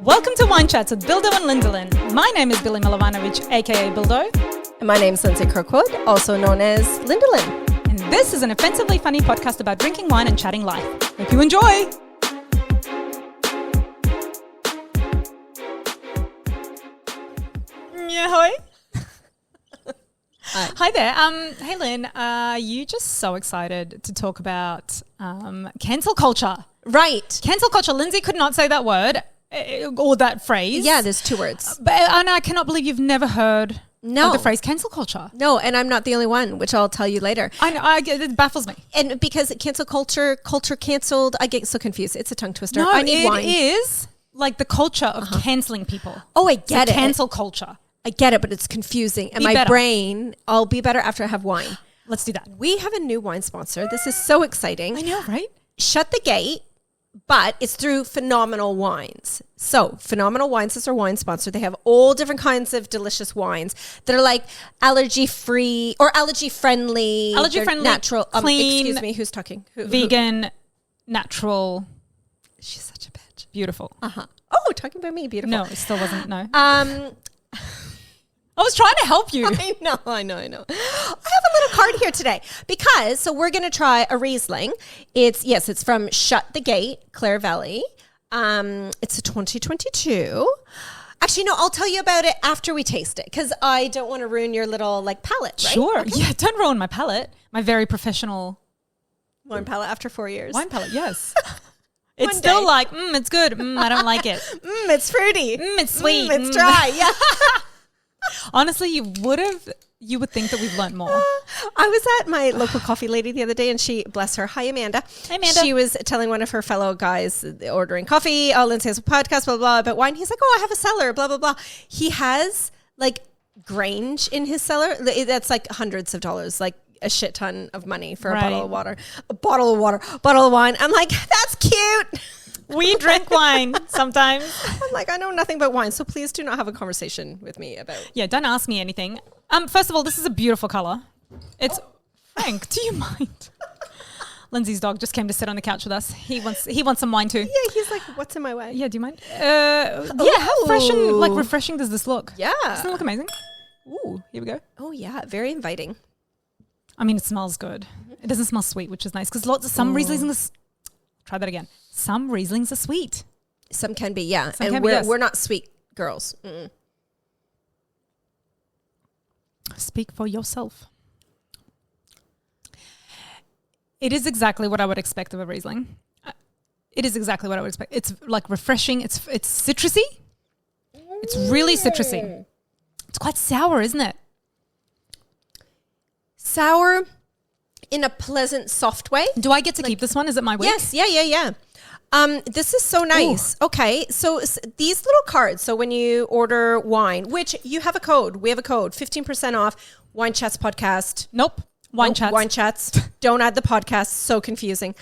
Welcome to Wine Chats with Bildo and Lindelin. My name is Billy Milovanovic, aka Bildo. And my name's Lindsay Kirkwood, also known as Lindelin. And this is an offensively funny podcast about drinking wine and chatting life. Hope you enjoy! Yeah, hi. Hi there. Hey Lynn, are you just so excited to talk about cancel culture? Right. Cancel culture. Lindsay could not say that word or that phrase. Yeah, there's two words. And I cannot believe you've never heard of the phrase cancel culture. No, and I'm not the only one, which I'll tell you later. I know, it baffles me. And because cancel culture canceled, I get so confused. It's a tongue twister. No, I need wine. it is like the culture of cancelling people. Oh, I get it. Cancel culture. I get it, but it's confusing. And Be my better. brain, I'll be better after I have wine. Let's do that. We have a new wine sponsor. This is so exciting. I know, right? Shut the Gate, but it's through Phenomenal Wines. So Phenomenal Wines is our wine sponsor. They have all different kinds of delicious wines that are like allergy-free or allergy-friendly. Allergy-friendly, natural. clean. Excuse me, who's talking? Vegan, natural. She's such a bitch. Beautiful. Uh-huh. Oh, talking about me, beautiful. No, it still wasn't, no. I I was trying to help you. I know. I have a little card here today because, so we're going to try a Riesling. It's from Shut the Gate, Clare Valley. It's a 2022. Actually, no, I'll tell you about it after we taste it because I don't want to ruin your little like palate, right? Sure. Okay. Yeah, don't ruin my palate. My very professional Wine palate after 4 years. wine palate, yes. It's One still day. like, it's good. I don't like it. It's fruity. It's sweet. It's dry. Yeah. Honestly, you would think that we've learned more. I was at my local coffee lady the other day and she, bless her, hi Amanda. Hey, Amanda. She was telling one of her fellow guys ordering coffee, Lindsay has a podcast, blah, blah, blah, about wine. He's like, I have a cellar, blah, blah, blah. He has like Grange in his cellar. That's like hundreds of dollars, like a shit ton of money for a bottle of water. A bottle of wine. I'm like, that's cute. We drink wine sometimes. I'm like, I know nothing about wine, so please do not have a conversation with me about. Yeah, don't ask me anything. First of all, this is a beautiful color. It's Frank. Do you mind? Lindsay's dog just came to sit on the couch with us. He wants some wine too. Yeah, he's like, what's in my way? Yeah, do you mind? Yeah, how fresh and like refreshing does this look? Yeah. Doesn't it look amazing? Ooh, here we go. Oh yeah, very inviting. I mean, it smells good. It doesn't smell sweet, which is nice because some Rieslings. Try that again. Some Rieslings are sweet. Some can be, yeah. Some and can be, yes. we're not sweet girls. Mm-mm. Speak for yourself. It is exactly what I would expect of a Riesling. It is exactly what I would expect. It's like refreshing. It's citrusy. It's really citrusy. It's quite sour, isn't it? Sour in a pleasant, soft way. Do I get to keep this one? Is it my week? Yes, yeah. This is so nice. Ooh. Okay, so these little cards. So when you order wine, which you have a code, we have a code, 15% off. Wine Chats podcast. Nope. Wine Chats. Wine Chats. Don't add the podcast. So confusing.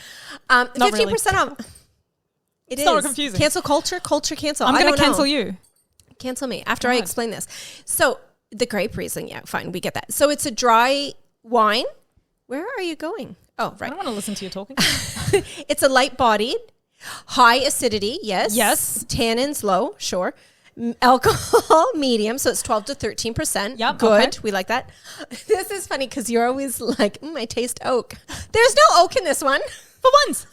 15% off. It's not confusing. Cancel culture cancel. I'm going to cancel you. Cancel me after I explain this. So the grape Riesling, yeah, fine, we get that. So it's a dry wine. Where are you going? Oh, right. I don't want to listen to you talking. It's a light-bodied, high acidity, yes. Yes. Tannins low, sure. Alcohol medium, so it's 12 to 13%. Yep, good. okay. We like that. This is funny because you're always like, I taste oak. There's no oak in this one. For once.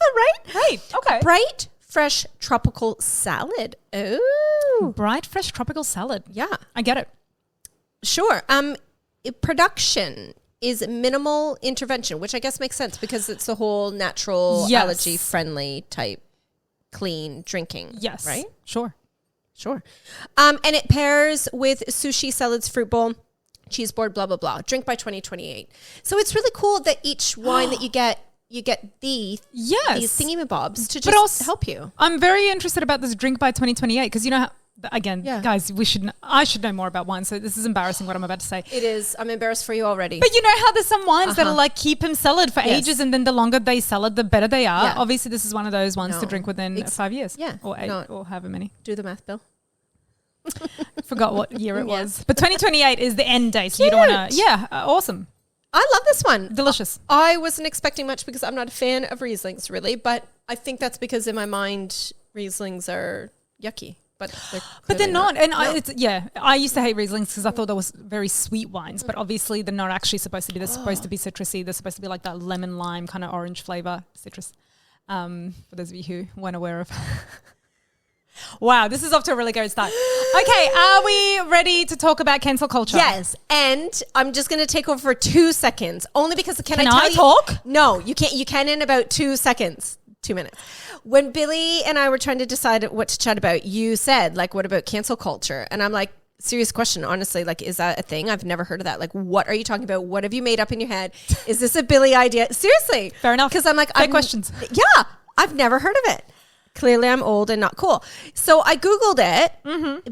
Right? Okay. Bright, fresh, tropical salad. Ooh. Bright, fresh, tropical salad. Yeah. I get it. Sure. Production is minimal intervention, which I guess makes sense because it's the whole natural, allergy-friendly type clean drinking. Yes. Right? Sure. And it pairs with sushi, salads, fruit bowl, cheese board, blah, blah, blah. Drink by 2028. So it's really cool that each wine that you get these thingy-mabobs to just help you. I'm very interested about this drink by 2028 because you know how, again, guys, I should know more about wine, so this is embarrassing what I'm about to say. It is. I'm embarrassed for you already. But you know how there's some wines that are like keep in cellar for ages, and then the longer they cellar, the better they are. Yeah. Obviously, this is one of those ones to drink within 5 years. Yeah. Or 8 or however many. Do the math, Bill. Forgot what year it was. But 2028 is the end date, so you don't want to. Yeah, awesome. I love this one. Delicious. I wasn't expecting much because I'm not a fan of Rieslings, really, but I think that's because in my mind, Rieslings are yucky. But they're not. And I used to hate Rieslings because I thought there was very sweet wines, but obviously they're not actually supposed to be. They're supposed to be citrusy. They're supposed to be like that lemon lime kind of orange flavor, citrus. For those of you who weren't aware of. Wow, this is off to a really good start. Okay, are we ready to talk about cancel culture? Yes, and I'm just going to take over for 2 seconds, only because can I tell you? Talk? No, you can't. You can in about 2 seconds. 2 minutes. When Billy and I were trying to decide what to chat about, you said, like, what about cancel culture? And I'm like, serious question, honestly, like, is that a thing? I've never heard of that. Like, what are you talking about? What have you made up in your head? Is this a Billy idea? Seriously. Fair enough. Because I'm like, Fair questions. Yeah, I've never heard of it. Clearly I'm old and not cool. So I Googled it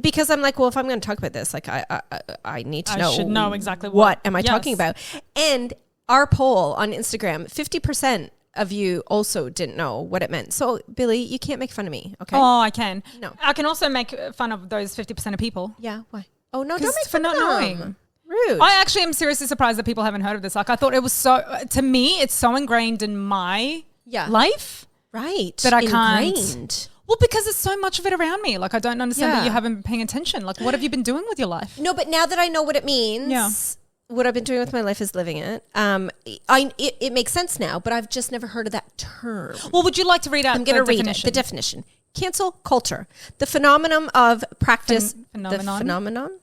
because I'm like, well, if I'm going to talk about this, like I need to know. I should know exactly what am I talking about. And our poll on Instagram, 50% of you also didn't know what it meant. So Billy, you can't make fun of me. Okay. Oh, I can. No. I can also make fun of those 50% of people. Yeah. Why? Oh, no, don't make for fun not of them. knowing. Rude. I actually am seriously surprised that people haven't heard of this. Like I thought it was to me, it's so ingrained in my life. Right. That I can't. Ingrained. Well, because there's so much of it around me. Like I don't understand that Yeah. you haven't been paying attention. Like what have you been doing with your life? No, but now that I know what it means, what I've been doing with my life is living it. It makes sense now, but I've just never heard of that term. Well, would you like to read out I'm going to read definition? it. The definition. Cancel culture. The phenomenon of practice. Phenomenon? The phenomenon?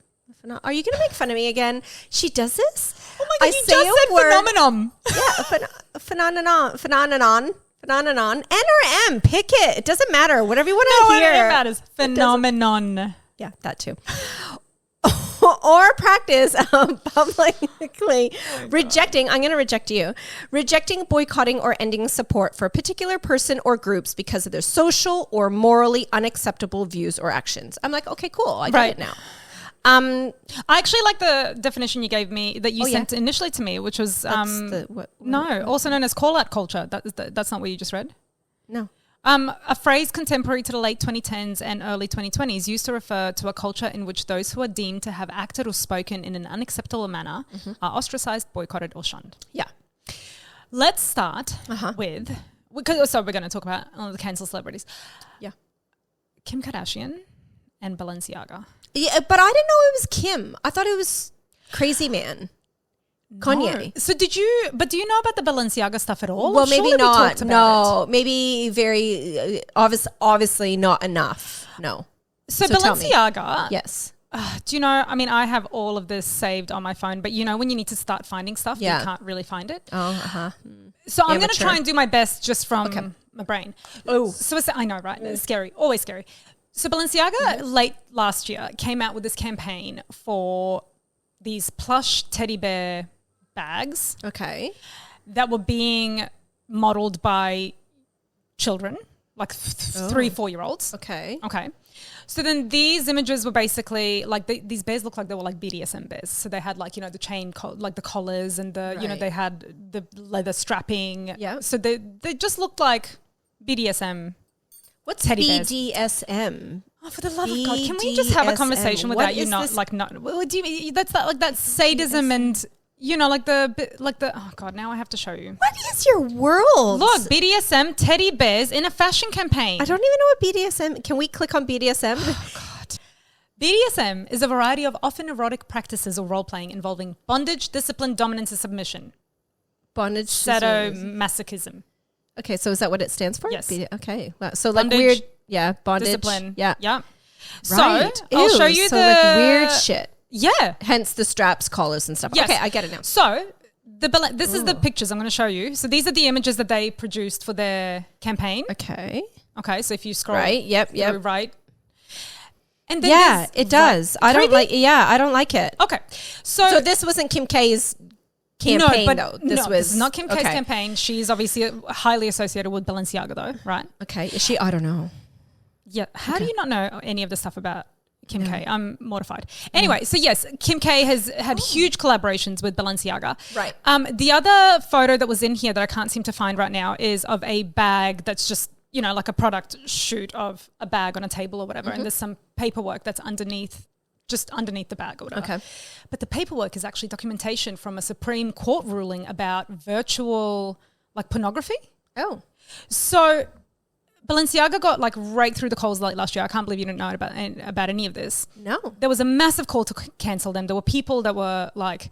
Are you going to make fun of me again? She does this? Oh my God, you just said phenomenon. Yeah, phenomenon. N or M, pick it. It doesn't matter. Whatever you want to hear. No, it matters. Phenomenon. Yeah, that too. Or practice publicly rejecting, I'm going to reject you, rejecting, boycotting, or ending support for a particular person or groups because of their social or morally unacceptable views or actions. I'm like, okay, cool. I get it now. I actually like the definition you gave me that you sent initially to me, which was also known as call-out culture. That's not what you just read? No. A phrase contemporary to the late 2010s and early 2020s used to refer to a culture in which those who are deemed to have acted or spoken in an unacceptable manner are ostracized, boycotted, or shunned. Yeah. Let's start with, we're going to talk about the cancel celebrities. Yeah. Kim Kardashian and Balenciaga. Yeah, but I didn't know it was Kim. I thought it was Crazy Man. Kanye. No. So do you know about the Balenciaga stuff at all? Well, maybe not. No, maybe very obviously not enough. No. So Balenciaga. Yes. Do you know, I mean, I have all of this saved on my phone, but you know, when you need to start finding stuff, you can't really find it. So I'm going to try and do my best just from my brain. Oh. So I know, right? It's scary. Always scary. So Balenciaga late last year came out with this campaign for these plush teddy bear bags. Okay. That were being modeled by children, like 3-4-year-olds. Okay. Okay. So then these images were basically like these bears looked like they were like BDSM bears. So they had like, you know, the chain, like the collars and the, you know, they had the leather strapping. Yeah. So they just looked like BDSM. What's teddy BDSM? Oh, for the love of God, can we just have a conversation without you not like not? What do you mean? That's that like that sadism and you know like the oh God, now I have to show you. What is your world? Look, BDSM teddy bears in a fashion campaign. I don't even know what BDSM. Can we click on BDSM? Oh, God. BDSM is a variety of often erotic practices or role playing involving bondage, discipline, dominance, and submission. Bondage, sadomasochism. Okay, so is that what it stands for? Yes. Okay. Wow. So like bondage, weird, bondage, discipline. Yeah. Right. So Ew, I'll show you so the like weird shit. Yeah. Hence the straps, collars, and stuff. Yes. Okay, I get it now. So this is the pictures I'm going to show you. So these are the images that they produced for their campaign. Okay. Okay. So if you scroll Yep. through, right. And then it does. I don't like. Yeah, I don't like it. Okay. So this wasn't Kim K's campaign, though. This is not Kim K's campaign. She's obviously highly associated with Balenciaga, though, right? Okay. Is she? I don't know. Yeah. How do you not know any of the stuff about Kim K? I'm mortified. Anyway, so yes, Kim K has had huge collaborations with Balenciaga. Right. The other photo that was in here that I can't seem to find right now is of a bag that's just, you know, like a product shoot of a bag on a table or whatever. And there's some paperwork that's just underneath the bag or whatever. Okay. But the paperwork is actually documentation from a Supreme Court ruling about virtual like pornography. Oh. So Balenciaga got like right through the coals late last year. I can't believe you didn't know about any of this. No. There was a massive call to cancel them. There were people that were like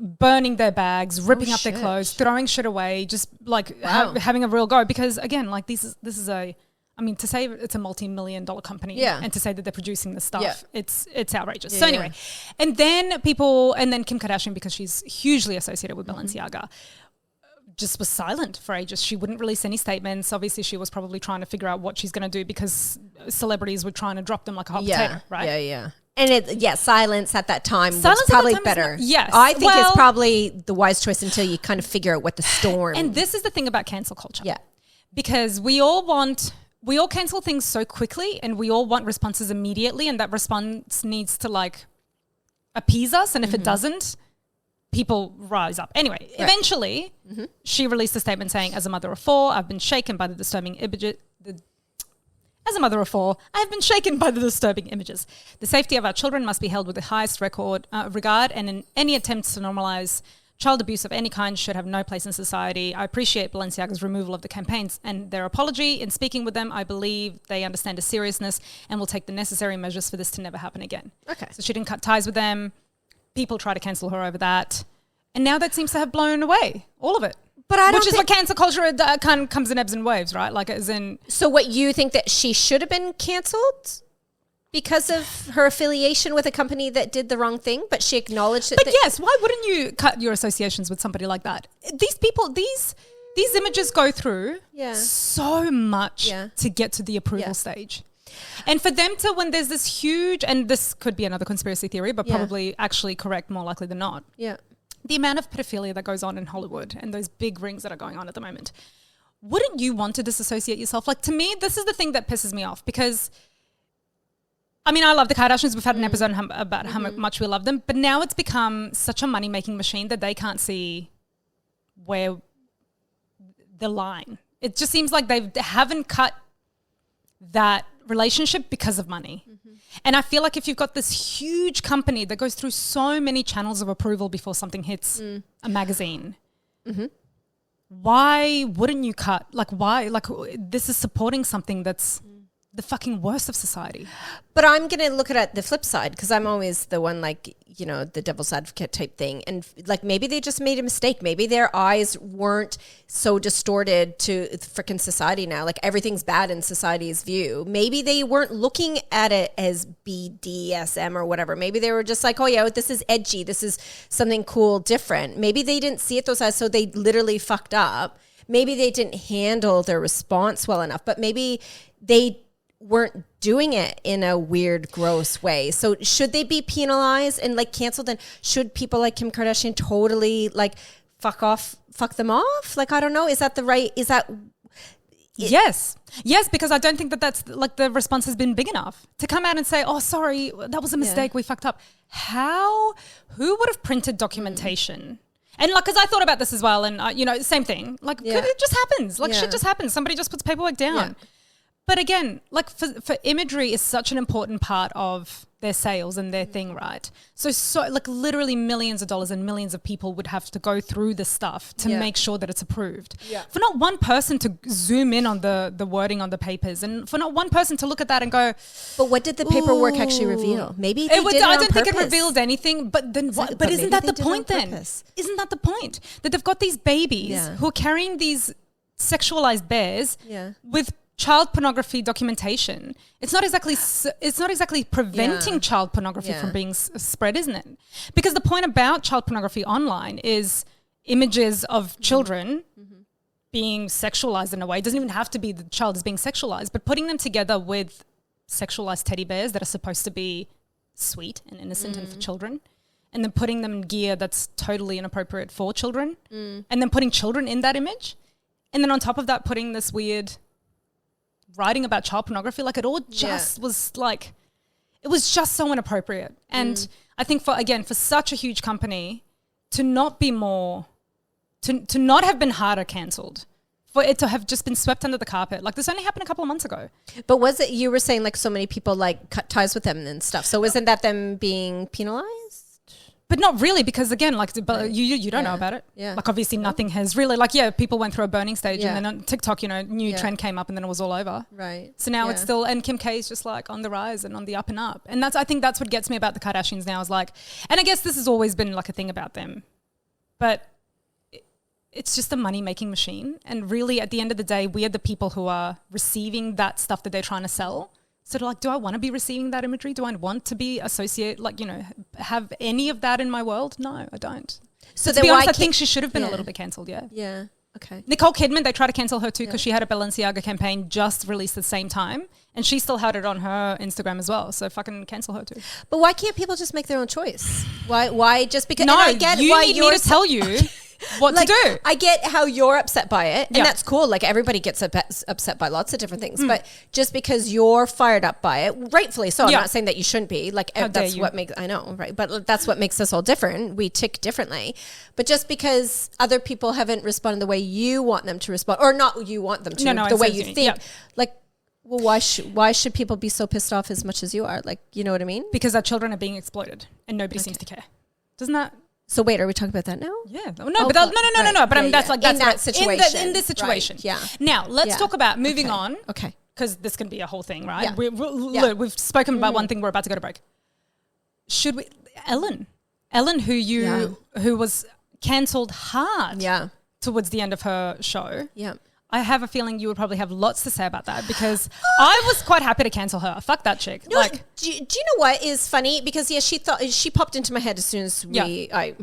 burning their bags, ripping up their clothes, throwing shit away, just like having a real go. Because again, like this is to say it's a multi-million-dollar company and to say that they're producing this stuff, it's outrageous. Yeah, so anyway, and then Kim Kardashian, because she's hugely associated with Balenciaga, just was silent for ages. She wouldn't release any statements. Obviously, she was probably trying to figure out what she's going to do because celebrities were trying to drop them like a hot potato, right? Yeah, yeah. And silence at that time was probably better. Yes. I think it's probably the wise choice until you kind of figure out what the storm. And this is the thing about cancel culture. Yeah. Because we all cancel things so quickly and we all want responses immediately, and that response needs to like appease us. And if it doesn't, people rise up. Anyway, eventually she released a statement saying, as a mother of four, I've been shaken by the disturbing images. As a mother of four, I have been shaken by the disturbing images. The safety of our children must be held with the highest regard, and in any attempts to normalize child abuse of any kind should have no place in society. I appreciate Balenciaga's removal of the campaigns and their apology. In speaking with them, I believe they understand the seriousness and will take the necessary measures for this to never happen again. Okay. So she didn't cut ties with them. People try to cancel her over that. And now that seems to have blown away, all of it. But I don't Which is what cancel culture kind of comes in ebbs and waves, right? Like as in... So what, you think that she should have been canceled because of her affiliation with a company that did the wrong thing, but she acknowledged it? But yes, why wouldn't you cut your associations with somebody like that? These people, these images go through so much to get to the approval stage. And for them to, when there's this huge, and this could be another conspiracy theory, but probably actually correct more likely than not. Yeah. The amount of pedophilia that goes on in Hollywood and those big rings that are going on at the moment, wouldn't you want to disassociate yourself? Like, to me, this is the thing that pisses me off because, I mean, I love the Kardashians. We've had an episode about how much we love them, but now it's become such a money-making machine that they can't see where the line. It just seems like they haven't cut that relationship because of money. And I feel like if you've got this huge company that goes through so many channels of approval before something hits a magazine, why wouldn't you cut? Like, why? Like, this is supporting something that's the fucking worst of society. But I'm going to look at the flip side because I'm always the one, like, you know, the devil's advocate type thing. And like, maybe they just made a mistake. Maybe their eyes weren't so distorted to freaking society now. Like, everything's bad in society's view. Maybe they weren't looking at it as BDSM or whatever. Maybe they were just like, oh yeah, this is edgy. This is something cool, different. Maybe they didn't see it those eyes. So they literally fucked up. Maybe they didn't handle their response well enough, but maybe they weren't doing it in a weird, gross way. So should they be penalized and like canceled? And should people like Kim Kardashian totally like fuck them off? Like, I don't know. Is that the right? Is that? Yes, because I don't think that's like the response has been big enough to come out and say, "Oh, sorry, that was a mistake. We fucked up." Who would have printed documentation? And like, because I thought about this as well, and you know, same thing. Like, it just happens. Like, shit just happens. Somebody just puts paperwork down. Yeah. But again, like for imagery is such an important part of their sales and their thing, right? So like literally millions of dollars and millions of people would have to go through this stuff to make sure that it's approved. Yeah. For not one person to zoom in on the wording on the papers, and for not one person to look at that and go, but what did the paperwork actually reveal? Maybe they did it on I don't think it purpose. revealed anything, but then what? But isn't that the point then? Isn't that the point? That they've got these babies who are carrying these sexualized bears with child pornography documentation. It's not exactly preventing child pornography from being spread, isn't it? Because the point about child pornography online is images of children being sexualized in a way. It doesn't even have to be the child is being sexualized, but putting them together with sexualized teddy bears that are supposed to be sweet and innocent and for children, and then putting them in gear that's totally inappropriate for children, and then putting children in that image, and then on top of that putting this weird writing about child pornography, like it all just was like, it was just so inappropriate. And I think for such a huge company to not be more, to not have been harder cancelled, for it to have just been swept under the carpet. Like this only happened a couple of months ago. But was it, you were saying like so many people like cut ties with them and stuff. So isn't that them being penalized? But not really, because again, like, but you don't know about it. Yeah. Like, obviously nothing has really, like, people went through a burning stage and then on TikTok, new trend came up and then it was all over. Right. So now it's still, and Kim K is just like on the rise and on the up and up. And I think that's what gets me about the Kardashians now is like, and I guess this has always been like a thing about them, but it's just a money making machine. And really at the end of the day, we are the people who are receiving that stuff that they're trying to sell. So like, do I want to be receiving that imagery? Do I want to be have any of that in my world? No, I don't. So to be honest, I think she should have been a little bit cancelled, Yeah, okay. Nicole Kidman, they tried to cancel her too because she had a Balenciaga campaign just released at the same time and she still had it on her Instagram as well. So fucking cancel her too. But why can't people just make their own choice? Why just because... No, I get you why need me to tell you what to do. I get how you're upset by it, and that's cool. Like, everybody gets upset by lots of different things, but just because you're fired up by it, rightfully so. I'm not saying that you shouldn't be. Like, that's what makes... I know, right? But that's what makes us all different. We tick differently. But just because other people haven't responded the way you want them to respond, or not you want them to, the way you think, like... Well, why should people be so pissed off as much as you are? Like, you know what I mean? Because our children are being exploited and nobody seems to care. Doesn't that... So wait, are we talking about that now? Yeah. No, but that's like in that situation. In this situation. Right. Yeah. Now let's talk about moving on. Okay. Because this can be a whole thing, right? Yeah. We've spoken about one thing. We're about to go to break. Should we? Ellen, who was cancelled hard. Yeah. Towards the end of her show. Yeah. I have a feeling you would probably have lots to say about that because I was quite happy to cancel her. Fuck that chick. No, do you know what is funny? Because she popped into my head as soon as I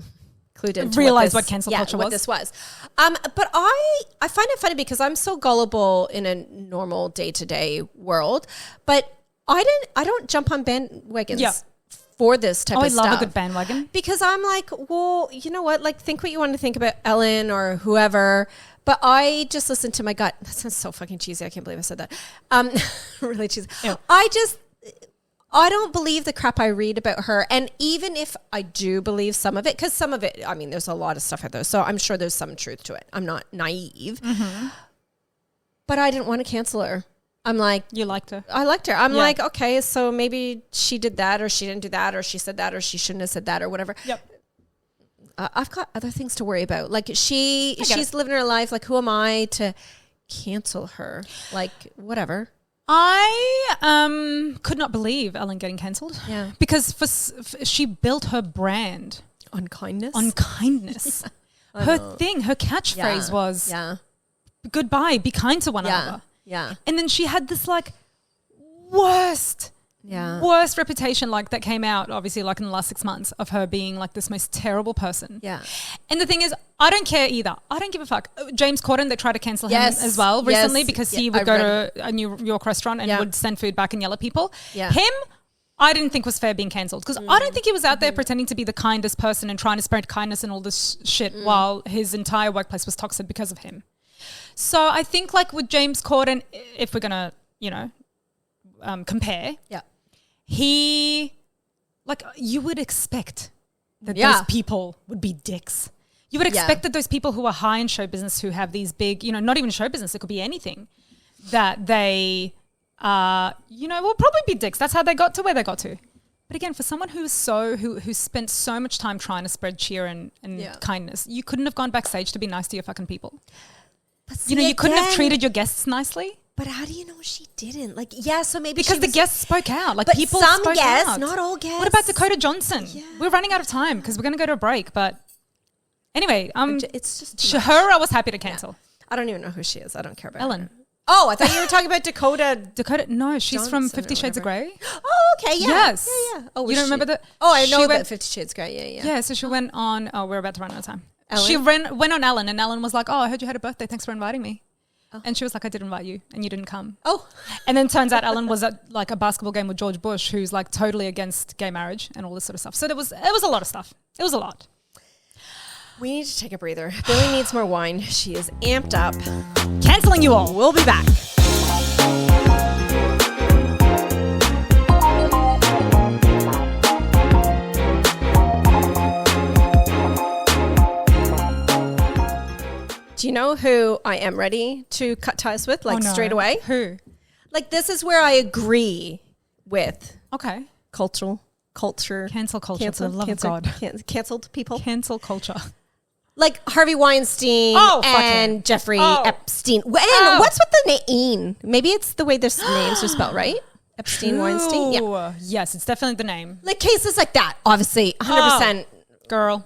clued into realized what cancel culture was. What this was. But I find it funny because I'm so gullible in a normal day-to-day world, but I don't jump on bandwagons. For this type of stuff. I love a good bandwagon. Because I'm like, well, you know what? Like, think what you want to think about Ellen or whoever. But I just listen to my gut. That sounds so fucking cheesy. I can't believe I said that. Really cheesy. Yeah. I don't believe the crap I read about her. And even if I do believe some of it, because some of it, I mean, there's a lot of stuff out there. So I'm sure there's some truth to it. I'm not naive. Mm-hmm. But I didn't want to cancel her. I'm like... You liked her. I liked her. I'm like, okay, so maybe she did that or she didn't do that or she said that or she shouldn't have said that or whatever. Yep. I've got other things to worry about. Like, she's living her life. Like, who am I to cancel her? Like, whatever. I could not believe Ellen getting cancelled. Yeah. Because she built her brand. On kindness? On kindness. Her catchphrase was... Yeah. Goodbye, be kind to one another. Yeah. And then she had this like worst reputation like that came out obviously like in the last 6 months of her being like this most terrible person. Yeah. And the thing is, I don't care either. I don't give a fuck. James Corden, they tried to cancel him as well recently because he would go to a New York restaurant and would send food back and yell at people. Yeah. Him, I didn't think was fair being cancelled because I don't think he was out there pretending to be the kindest person and trying to spread kindness and all this shit while his entire workplace was toxic because of him. So I think like with James Corden, if we're going to, compare, he, like you would expect that those people would be dicks. You would expect that those people who are high in show business who have these big, not even show business, it could be anything, that they, will probably be dicks. That's how they got to where they got to. But again, for someone who spent so much time trying to spread cheer and kindness, you couldn't have gone backstage to be nice to your fucking people. But you couldn't have treated your guests nicely. But how do you know she didn't? Like, so maybe because the guests spoke out. Like, but people some spoke guests, out. not all guests. What about Dakota Johnson? Yeah. We're running out of time because we're going to go to a break. But anyway, it's just her. I was happy to cancel. Yeah. I don't even know who she is. I don't care about Ellen. Her. Oh, I thought you were talking about Dakota. No, she's Johnson from 50 Shades of Grey. Oh, okay, yeah. Yes. Yeah. Oh, you don't remember that? Oh, I know about 50 Shades of Grey. Yeah. Yeah, so she went on. Oh, we're about to run out of time. Ellen? She went on Ellen, and Ellen was like, "Oh, I heard you had a birthday. Thanks for inviting me." Oh. And she was like, "I did invite you, and you didn't come." Oh. And then turns out Ellen was at like a basketball game with George Bush, who's like totally against gay marriage and all this sort of stuff. So it was a lot of stuff. It was a lot. We need to take a breather. Billy needs more wine. She is amped up. Canceling you all. We'll be back. Do you know who I am ready to cut ties with, straight away? Who? Like, this is where I agree with. Okay. Cultural culture. Cancel culture, for the love of God. Canceled people. Cancel culture. Like Harvey Weinstein and Jeffrey Epstein. And what's with the name? Maybe it's the way their names are spelled, right? Epstein, Weinstein. Yeah. Yes, it's definitely the name. Like cases like that, obviously, 100% girl,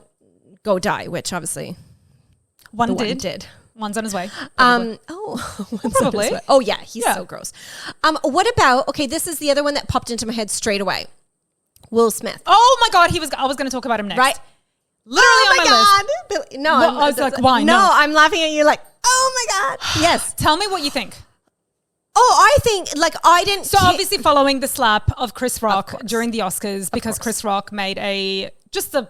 go die, which obviously one did. One's on his way. Probably. Oh yeah, he's so gross. What about, okay, this is the other one that popped into my head straight away. Will Smith. Oh my God, I was going to talk about him next. Right? Literally on my list. No, I was like, why? No, I'm laughing at you like, oh my God. Yes. Tell me what you think. Oh, I think, like, I didn't. So obviously following the slap of Chris Rock during the Oscars, because Chris Rock made just a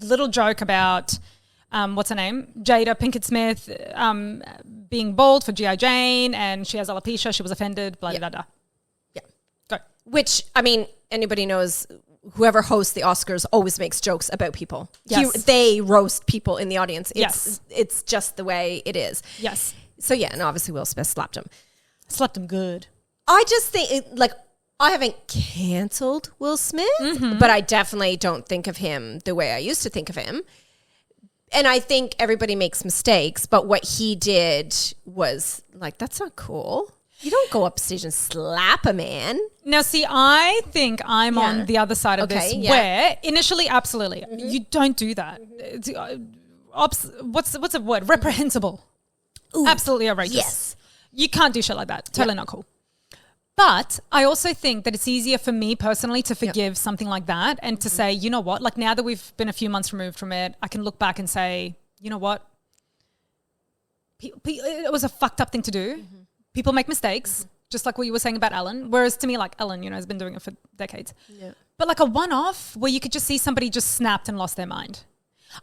little joke about, what's her name? Jada Pinkett Smith being bald for G.I. Jane, and she has alopecia. She was offended, blah, blah, blah. Yeah. Go. Which, I mean, anybody knows whoever hosts the Oscars always makes jokes about people. Yes. They roast people in the audience. Yes. It's just the way it is. Yes. So, yeah, and obviously Will Smith slapped him. Slapped him good. I just think, like, I haven't canceled Will Smith, but I definitely don't think of him the way I used to think of him. And I think everybody makes mistakes, but what he did was, like, that's not cool. You don't go upstage and slap a man. Now, see, I think I'm on the other side of this where initially, absolutely, you don't do that. What's a word? Reprehensible. Ooh, absolutely outrageous. Yes. You can't do shit like that. Totally not cool. But I also think that it's easier for me personally to forgive something like that and to say, you know what, like now that we've been a few months removed from it, I can look back and say, you know what, it was a fucked up thing to do. People make mistakes, just like what you were saying about Ellen. Whereas to me, like Ellen, has been doing it for decades. Yeah. But like a one-off where you could just see somebody just snapped and lost their mind.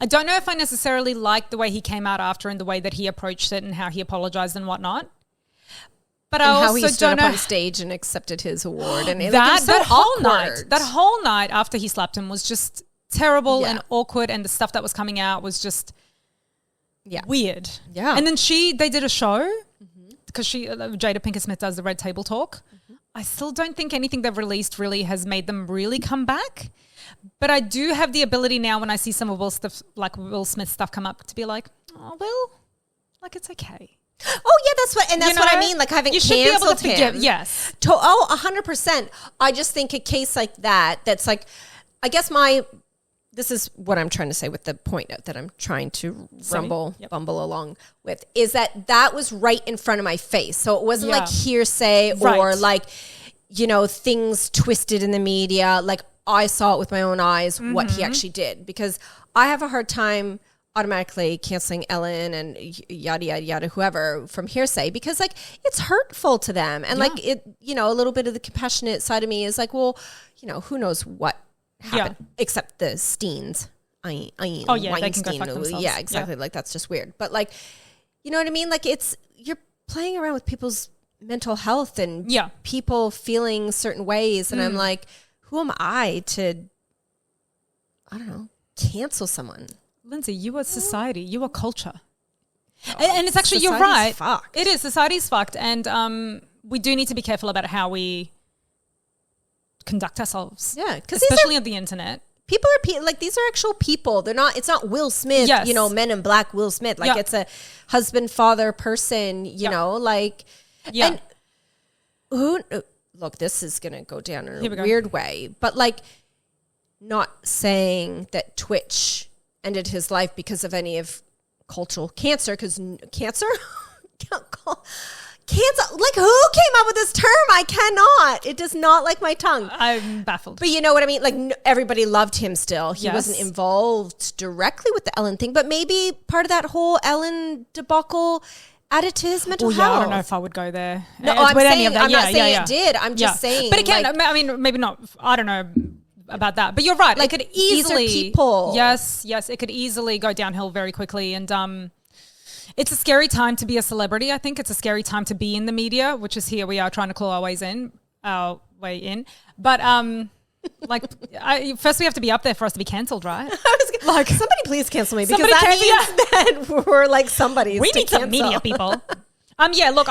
I don't know if I necessarily liked the way he came out after and the way that he approached it and how he apologized and whatnot. But I also how he stood up on stage and accepted his award, and that whole night after he slapped him was just terrible and awkward, and the stuff that was coming out was just weird. Yeah, and then they did a show because Jada Pinkett Smith does the Red Table Talk. I still don't think anything they've released really has made them really come back. But I do have the ability now when I see some of Will Smith stuff come up to be like, oh well, like it's okay. Oh yeah, that's what I mean. Like I haven't canceled him. Yes. 100%. I just think a case like that's like, I guess this is what I'm trying to say with the point that I'm trying to bumble along with, is that was right in front of my face. So it wasn't like hearsay or like, things twisted in the media. Like I saw it with my own eyes, what he actually did, because I have a hard time automatically canceling Ellen and yada, yada, yada, whoever from hearsay, because like it's hurtful to them. And like it, a little bit of the compassionate side of me is like, well, who knows what happened except the Steens. They can go fuck themselves. Yeah, exactly. Yeah. Like that's just weird. But like, you know what I mean? Like you're playing around with people's mental health and people feeling certain ways. And I'm like, who am I to, I don't know, cancel someone? Lindsay, you are society. You are culture. And it's actually, you're right. Fucked. It is. Society's fucked. And we do need to be careful about how we conduct ourselves. Yeah. Especially on the internet. People are like, these are actual people. It's not Will Smith, Men in Black Will Smith. Like it's a husband, father, person, like. Yeah. And look, this is going to go down in a weird way. But like, not saying that Twitch ended his life because of any of cultural cancer, because cancer, like who came up with this term? I cannot. It does not like my tongue. I'm baffled. But you know what I mean? Like everybody loved him still. He wasn't involved directly with the Ellen thing, but maybe part of that whole Ellen debacle added to his mental health. I don't know if I would go there. No, I'm not saying it did. I'm just saying. But it can, I mean, maybe not. I don't know about that, but you're right. Like it could easily, these are people. Yes, it could easily go downhill very quickly, and it's a scary time to be a celebrity. I think it's a scary time to be in the media, which is here we are trying to claw our way in. But first we have to be up there for us to be cancelled, right? Like somebody please cancel me, because that means that we're like somebody. We need some media people. Look,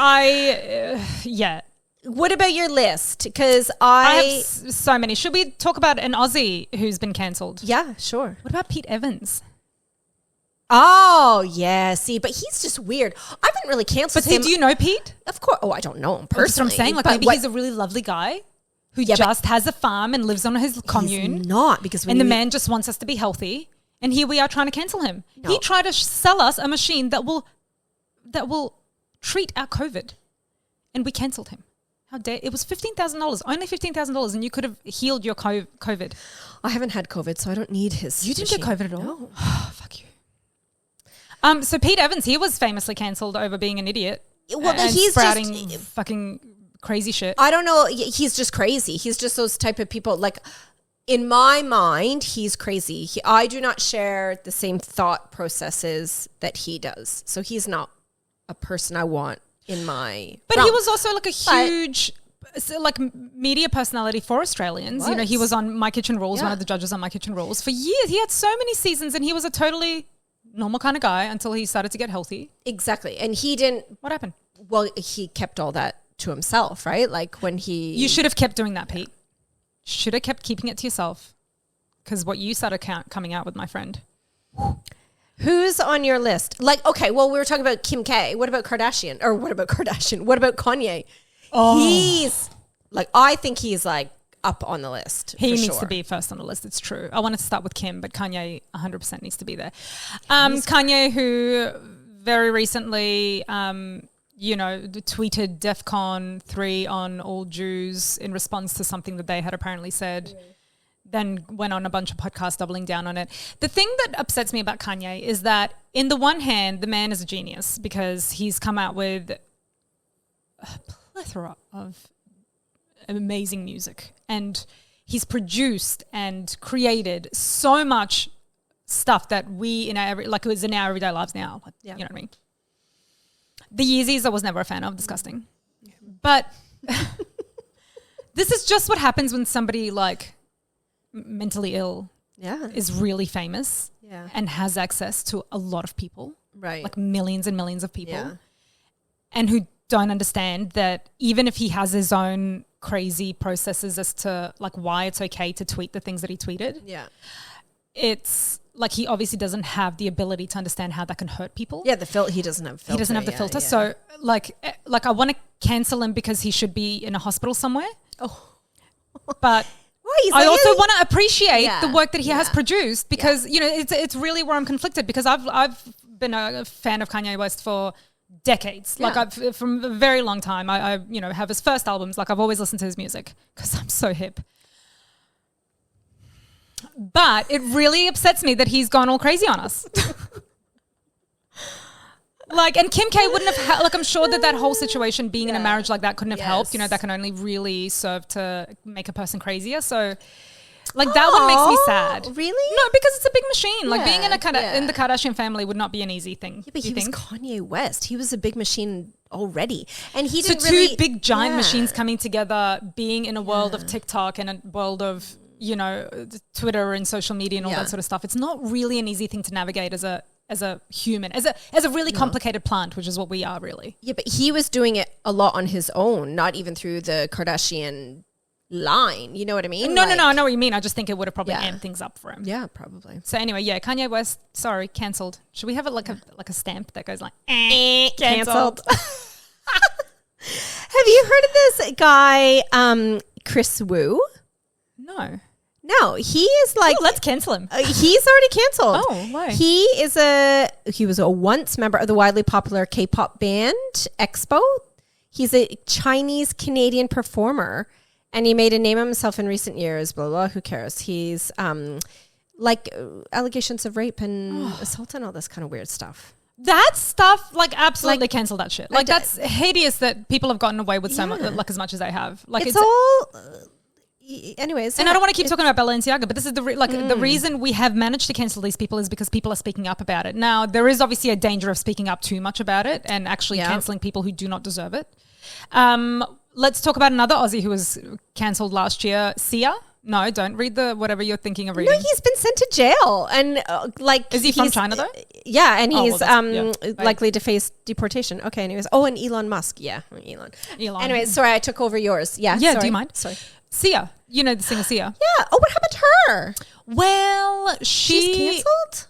What about your list? Because I have so many. Should we talk about an Aussie who's been cancelled? Yeah, sure. What about Pete Evans? Oh, yeah. See, but he's just weird. I haven't really cancelled him. But do you know Pete? Of course. Oh, I don't know him That's what personally. I'm saying. Like, maybe he's a really lovely guy who just has a farm and lives on his commune. He's not, because the man just wants us to be healthy. And here we are trying to cancel him. No. He tried to sell us a machine that will treat our COVID. And we cancelled him. How dare it was $15,000, only $15,000, and you could have healed your COVID. I haven't had COVID, so I don't need his. You didn't machine. get COVID at all? No. Oh, fuck you. So Pete Evans, he was famously cancelled over being an idiot. Well, and he's sprouting just fucking crazy shit. I don't know. He's just crazy. He's just those type of people. Like, in my mind, he's crazy. I do not share the same thought processes that he does. So he's not a person I want in my But realm. he was also like a huge media personality for Australians. You know, he was on My Kitchen Rules, one of the judges on My Kitchen Rules for years. He had so many seasons, and he was a totally normal kind of guy until he started to get healthy. Exactly. And he didn't. What happened? Well, he kept all that to himself, right? Like when he. You should have kept doing that, Pete. Should have kept keeping it to yourself. Because what you started coming out with, my friend. Who's on your list? Like, okay, well, we were talking about Kim K. What about Kardashian? Or what about Kardashian? What about Kanye? Oh. He's like, I think he's like up on the list. He needs to be first on the list. It's true. I wanted to start with Kim, but Kanye 100% needs to be there. Kanye, who very recently, tweeted DEFCON 3 on all Jews in response to something that they had apparently said. Then went on a bunch of podcasts doubling down on it. The thing that upsets me about Kanye is that in the one hand, the man is a genius because he's come out with a plethora of amazing music, and he's produced and created so much stuff that we in our it is in our everyday lives now. You know what I mean? The Yeezys I was never a fan of, disgusting. But this is just what happens when somebody like mentally ill is really famous and has access to a lot of people, right? Like millions and millions of people, and who don't understand that even if he has his own crazy processes as to like why it's okay to tweet the things that he tweeted, it's like he obviously doesn't have the ability to understand how that can hurt people. Yeah, he doesn't have filter. He doesn't have the filter. Yeah. So like I want to cancel him because he should be in a hospital somewhere. Oh, but I also want to appreciate the work that he has produced because you know it's really where I'm conflicted because I've been a fan of Kanye West for decades. Like I've from a very long time. I have his first albums. Like I've always listened to his music because I'm so hip. But it really upsets me that he's gone all crazy on us. Like, and Kim K wouldn't have, I'm sure that whole situation being in a marriage like that couldn't have helped. You know, that can only really serve to make a person crazier. So, like, that one makes me sad. Really? No, because it's a big machine. Like, being in in the Kardashian family would not be an easy thing. Yeah, but he was Kanye West. He was a big machine already. And he didn't two big giant machines coming together, being in a world of TikTok and a world of, Twitter and social media and all that sort of stuff. It's not really an easy thing to navigate as a human, as a really complicated plant, which is what we are really. Yeah, but he was doing it a lot on his own, not even through the Kardashian line. You know what I mean? No, I know what you mean. I just think it would have probably amped things up for him. Yeah, probably. So anyway, Kanye West, sorry, cancelled. Should we have it like a stamp that goes like cancelled? Have you heard of this guy, Chris Wu? No, he is like... Ooh, let's cancel him. He's already canceled. Oh, why? He was a once member of the widely popular K-pop band EXPO. He's a Chinese-Canadian performer, and he made a name of himself in recent years, blah, blah, who cares? He's like allegations of rape and assault and all this kind of weird stuff. That stuff, like, absolutely cancel that shit. Like, that's hideous that people have gotten away with so much, like, as much as they have. Like, it's all... anyways, and I don't want to keep talking about Balenciaga, but this is the reason we have managed to cancel these people is because people are speaking up about it. Now, there is obviously a danger of speaking up too much about it and actually cancelling people who do not deserve it. Let's talk about another Aussie who was cancelled last year, Sia. No, don't read the whatever you're thinking of No, reading. he's been sent to jail, and Is he from China though? Yeah, and Oh, he's well, that's- likely to face deportation. Okay, anyways. Oh, and Elon Musk. Yeah, Elon. Anyways, sorry, I took over yours. Yeah, Yeah, sorry. do you mind? Sorry. Sia, you know the singer Sia. Yeah. Oh, what happened to her? Well, She's cancelled?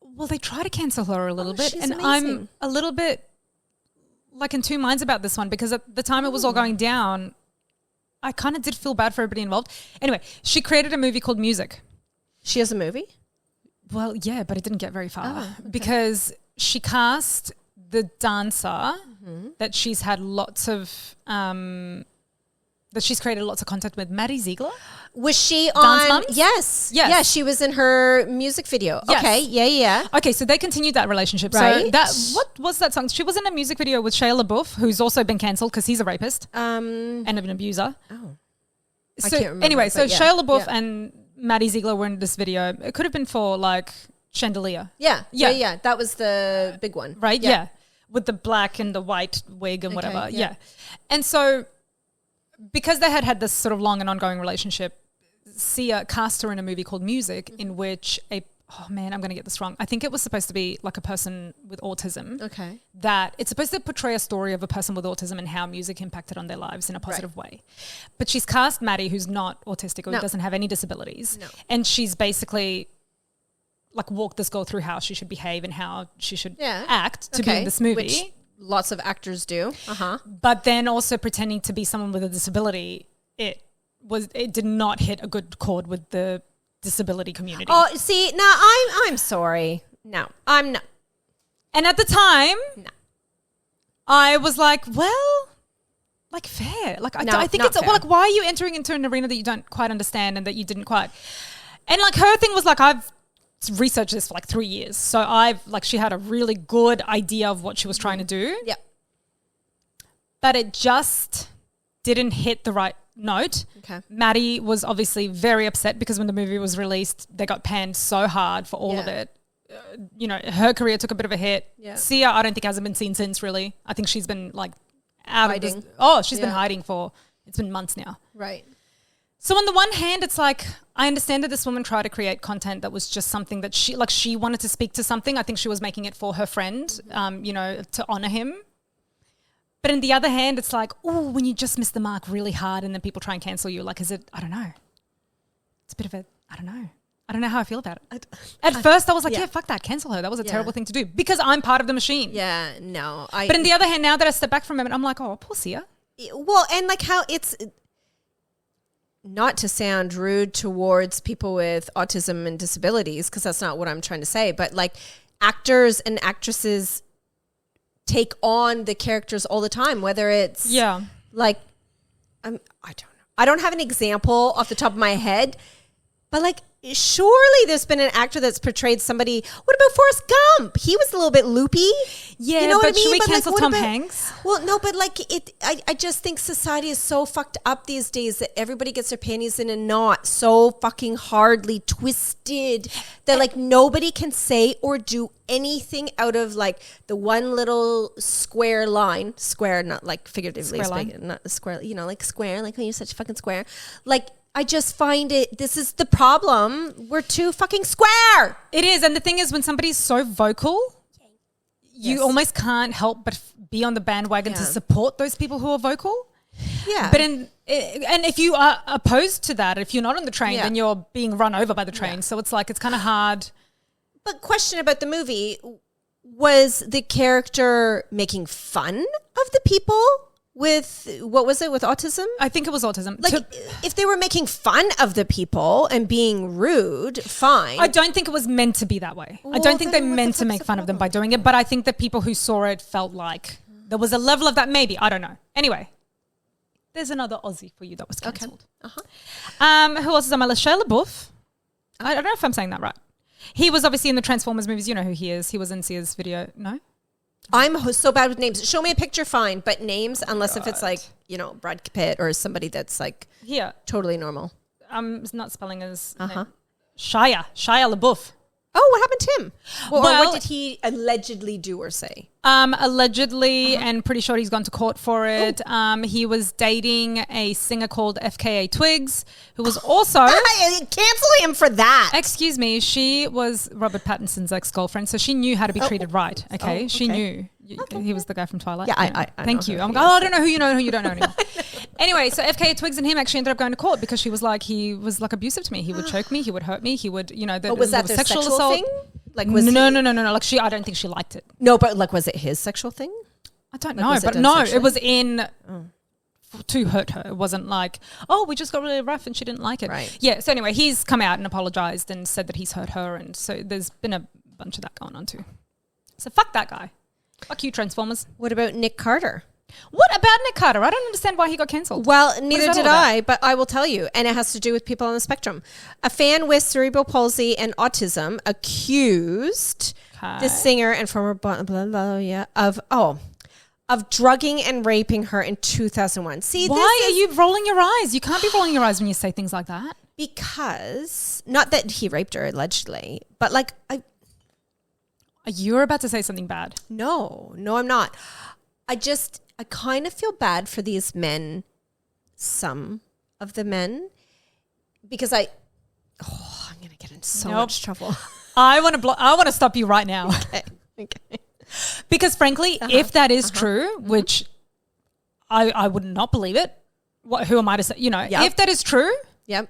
Well, they try to cancel her a little bit, she's and amazing. I'm a little bit like in two minds about this one because at the time it was all going down, I kind of did feel bad for everybody involved. Anyway, she created a movie called Music. She has a movie? Well, yeah, but it didn't get very far because she cast the dancer that she's had lots of that she's created lots of content with, Maddie Ziegler. Was she Dance on? Mums? Yes. Yes. Yeah, she was in her music video. Yes. Okay. Yeah. Okay, so they continued that relationship. So Right. what was that song? She was in a music video with Shia LaBeouf, who's also been cancelled because he's a rapist and an abuser. Oh. So I can't remember, anyway, so but yeah. Shia LaBeouf Yeah. and Maddie Ziegler were in this video. It could have been for like Chandelier, Yeah. That was the big one. right? Yeah. With the black and the white wig and whatever. yeah. Yeah. And so because they had this sort of long and ongoing relationship, Sia cast her in a movie called Music in which oh man, I'm going to get this wrong. I think it was supposed to be like a person with autism. Okay. That it's supposed to portray a story of a person with autism and how music impacted on their lives in a positive way. But she's cast Maddie, who's not autistic or who doesn't have any disabilities. No. And she's basically like walked this girl through how she should behave and how she should act to be in this movie. Which lots of actors do. But then also pretending to be someone with a disability, it did not hit a good chord with the disability community. Oh, see, no, I'm sorry. No, I'm not. And at the time, I was like, well, like fair. Like I think it's fair. well, like why are you entering into an arena that you don't quite understand and that you didn't quite. And like her thing was like I've researched this for like 3 years, so she had a really good idea of what she was trying to do. Yeah. But it just didn't hit the right note. Okay. Maddie was obviously very upset because when the movie was released, they got panned so hard for all of it. Her career took a bit of a hit. Yeah. Sia, I don't think hasn't been seen since really. I think she's been like out hiding. of this. Oh, she's been hiding it's been months now. Right. So on the one hand, it's like I understand that this woman tried to create content that was just something that she wanted to speak to something. I think she was making it for her friend, to honor him. But on the other hand, it's like, oh, when you just miss the mark really hard and then people try and cancel you, like, is it, I don't know. It's a bit of I don't know. I don't know how I feel about it. At first, I was like, yeah, fuck that, cancel her. That was a terrible thing to do because I'm part of the machine. Yeah, no. But on the other hand, now that I step back from it, I'm like, oh, poor Sia. Well, and like how it's, not to sound rude towards people with autism and disabilities, because that's not what I'm trying to say, but like actors and actresses take on the characters all the time, whether it's like I don't know. I don't have an example off the top of my head, but like surely there's been an actor that's portrayed somebody. What about Forrest Gump? He was a little bit loopy. Yeah, you know what I but mean? should we But cancel like, Tom Hanks? Well, no, but like I just think society is so fucked up these days that everybody gets their panties in a knot so fucking hardly twisted that like nobody can say or do anything out of like the one little square line. Square, not like figuratively speaking, not square, like square, like when you're such a fucking square. Like, I just find this is the problem. We're too fucking square. It is. And the thing is, when somebody's so vocal, you almost can't help but be on the bandwagon to support those people who are vocal. Yeah. But and if you are opposed to that, if you're not on the train, then you're being run over by the train. So it's like, it's kind of hard. But question about the movie, was the character making fun of the people with, what was it, with autism? I think it was autism. Like, if they were making fun of the people and being rude, fine. I don't think it was meant to be that way. I don't think they meant to make fun of them by doing it, but I think that people who saw it felt like there was a level of that maybe. I don't know. Anyway, there's another Aussie for you that was cancelled. Okay. Who else is on my list? Shia LaBeouf. I don't know if I'm saying that right. He was obviously in the Transformers movies. You know who he is. He was in Sia's video. No? I'm so bad with names. Show me a picture, fine. But names, unless if it's like, Brad Pitt or somebody that's like totally normal. I'm not spelling his name. Shia LaBeouf. Oh, what happened to him? Or Well- what did he allegedly do or say? Allegedly, and pretty sure he's gone to court for it. He was dating a singer called FKA Twigs, who was also... Cancel him for that. Excuse me, she was Robert Pattinson's ex-girlfriend, so she knew how to be treated right, okay? She knew. He was the guy from Twilight. Yeah, I Thank know you. who he I don't know who you know and who you don't know anymore. Anyway, so FKA Twigs and him actually ended up going to court because she was like, he was like abusive to me. He would choke me. He would hurt me. He would, Was that their sexual assault thing? Like, was no. Like I don't think she liked it. No, but like, was it his sexual thing? I don't Like, know, was it but done no, sexually? it was in to hurt her. It wasn't like, oh, we just got really rough and she didn't like it. Right. Yeah. So anyway, he's come out and apologized and said that he's hurt her, and so there's been a bunch of that going on too. So fuck that guy. Fuck you, Transformers. What about Nick Carter? What about Nick Carter? I don't understand why he got cancelled. Well, neither that did all about? I, but I will tell you, and it has to do with people on the spectrum. A fan with cerebral palsy and autism accused the singer and former of drugging and raping her in 2001. See, why are you rolling your eyes? You can't be rolling your eyes when you say things like that. Because not that he raped her allegedly, but like You're about to say something bad. No, I'm not. I kind of feel bad for these men, some of the men, because I'm going to get in so much trouble. I want to stop you right now. Okay. Because frankly, if that is true, which I would not believe it, who am I to say? If that is true, Yep.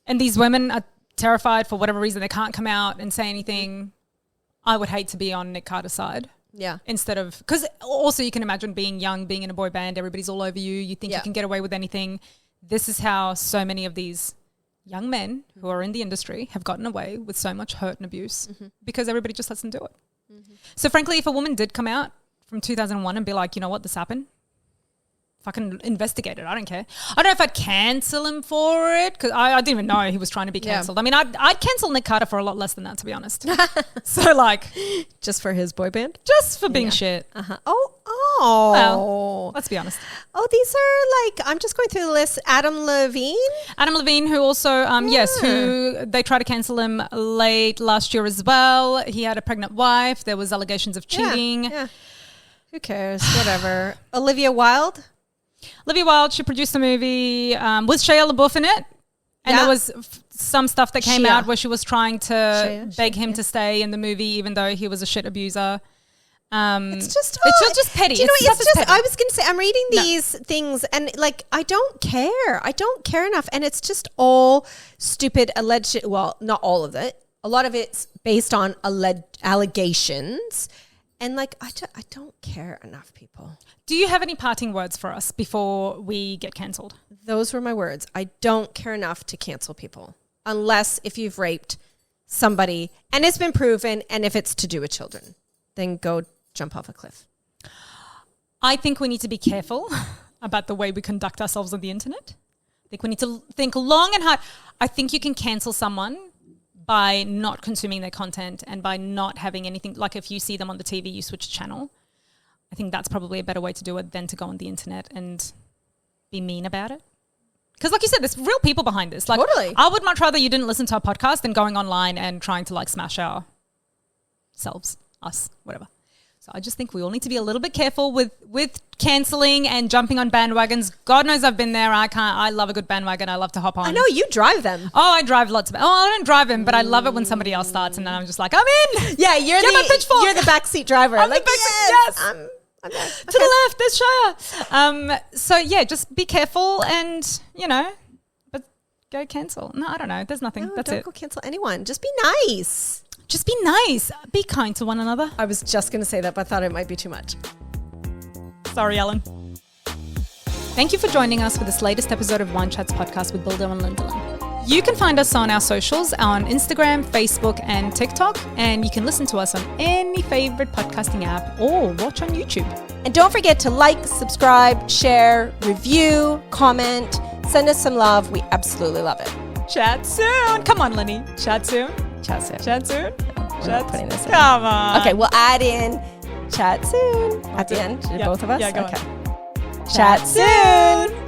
and these women are terrified for whatever reason, they can't come out and say anything, I would hate to be on Nick Carter's side. Yeah. Instead of, because also you can imagine being young, being in a boy band, everybody's all over you. You think you can get away with anything. This is how so many of these young men who are in the industry have gotten away with so much hurt and abuse because everybody just lets them do it. So frankly, if a woman did come out from 2001 and be like, you know what, this happened, fucking investigate it. I don't care. I don't know if I'd cancel him for it because I didn't even know he was trying to be cancelled. I mean, I'd cancel Nick Carter for a lot less than that, to be honest. So like, Just for his boy band? just for being shit. Oh. Well, let's be honest. Oh, these are like, I'm just going through the list. Adam Levine, Who also, who they tried to cancel him late last year as well. He had a pregnant wife. There was allegations of cheating. Yeah. Who cares? Whatever. Olivia Wilde. She produced a movie with Shia LaBeouf in it. And there was some stuff that came out where she was trying to beg him to stay in the movie, even though he was a shit abuser. It's just petty. Do you know what? It's just, petty. I was going to say, I'm reading these things and like, I don't care. I don't care enough. And it's just all stupid alleged. Well, not all of it. A lot of it's based on allegations. And like, I don't care enough, people. Do you have any parting words for us before we get cancelled? Those were my words. I don't care enough to cancel people. Unless if you've raped somebody and it's been proven and if it's to do with children, then go jump off a cliff. I think we need to be careful about the way we conduct ourselves on the internet. I think we need to think long and hard. I think you can cancel someone by not consuming their content and by not having anything. Like if you see them on the TV, you switch channel. I think that's probably a better way to do it than to go on the internet and be mean about it. Because like you said, there's real people behind this. Like, totally. I would much rather you didn't listen to our podcast than going online and trying to like smash us, whatever. So I just think we all need to be a little bit careful with cancelling and jumping on bandwagons. God knows I've been there. I love a good bandwagon. I love to hop on. I know you drive them. Oh, I drive lots of. Oh, I don't drive them, but I love it when somebody else starts, and then I'm just like, I'm in. Yeah, Get my pitchfork. You're the backseat driver. I'm like, the backseat. Yes. I'm there. To the left, there's Shia. So yeah, just be careful, and but go cancel. No, I don't know. There's nothing. No, That's don't it. go cancel anyone. Just be nice. Just be nice. Be kind to one another. I was just going to say that, but I thought it might be too much. Sorry, Ellen. Thank you for joining us for this latest episode of Wine Chats podcast with Bilder and Lindeland. You can find us on our socials on Instagram, Facebook, and TikTok, and you can listen to us on any favorite podcasting app or watch on YouTube. And don't forget to like, subscribe, share, review, comment, send us some love. We absolutely love it. Chat soon. Come on, Lenny. Chat soon. Chat soon. Chat soon. We're not putting this in. Come on. Okay, we'll add in chat soon at the end. Yeah. Both of us? Yeah, go okay. on. Chat soon.